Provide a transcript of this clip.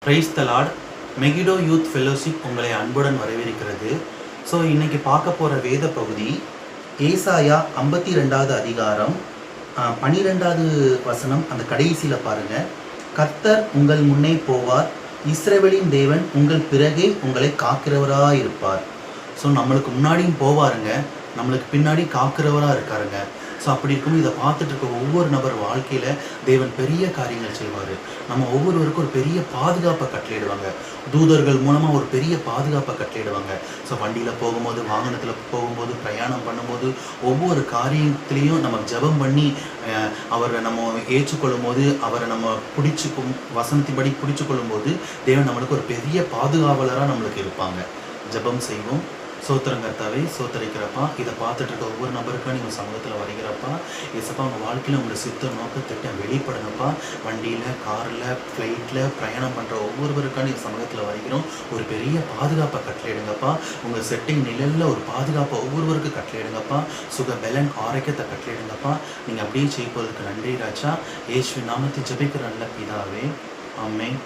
Praise the Lord. Megiddo youth fellowship உங்களை அன்புடன் வரவேற்கிறது. ஸோ இன்னைக்கு பார்க்க போகிற வேத பகுதி ஏசாயா 52வது அதிகாரம் 12வது வசனம். அந்த கடைசியில் பாருங்கள், கர்த்தர் உங்கள் முன்னே போவார், இஸ்ரவேலின் தேவன் உங்கள் பிறகே உங்களை காக்கிறவராக இருப்பார். ஸோ நம்மளுக்கு முன்னாடியும் போவாருங்க, நம்மளுக்கு பின்னாடி காக்கிறவராக இருக்காருங்க. ஸோ அப்படி இருக்கும் இதை பார்த்துட்டு இருக்க ஒவ்வொரு நபர் வாழ்க்கையில் தேவன் பெரிய காரியங்கள் செய்வார். நம்ம ஒவ்வொருவருக்கும் ஒரு பெரிய பாதுகாப்பை கட்டளையிடுவாங்க. தூதர்கள் மூலமாக ஒரு பெரிய பாதுகாப்பை கட்டளையிடுவாங்க. ஸோ வண்டியில் போகும்போது, வாகனத்தில் போகும்போது, பிரயாணம் பண்ணும்போது, ஒவ்வொரு காரியத்திலையும் நம்ம ஜெபம் பண்ணி அவரை நம்ம ஏற்றுக்கொள்ளும் போது, அவரை நம்ம வசனத்தின்படி பிடிச்சு கொள்ளும் போது தேவன் நம்மளுக்கு ஒரு பெரிய பாதுகாவலராக நம்மளுக்கு இருப்பாங்க. ஜெபம் செய்வோம். சோத்திரம் கர்த்தாவே, சோத்தரிக்கிறப்பா, இதை பார்த்துட்டு இருக்க ஒவ்வொரு நபருக்கும் நீங்கள் சமூகத்தில் வருகிறப்பா. ஏசப்பா, உங்கள் வாழ்க்கையில் உங்களோட சித்த நோக்கத்திட்ட வெளிப்படுங்கப்பா. வண்டியில், காரில், ஃப்ளைட்டில் பிரயாணம் பண்ணுற ஒவ்வொருவருக்கான நீங்கள் சமூகத்தில் வருகிறோம். ஒரு பெரிய பாதுகாப்பை கட்டளையிடுங்கப்பா. உங்கள் செட்டிங் நிழலில் ஒரு பாதுகாப்பை ஒவ்வொருவருக்கும் கட்டளையிடுங்கப்பா. சுக பலன் ஆரோக்கியத்தை கட்டளையிடுங்கப்பா. நீங்கள் அப்படியே செய்ய போகிறதுக்கு நன்றி ராஜா. இயேசுவின் நாமத்தை ஜெபிக்கிற நல்ல பிதாவே, ஆமென்.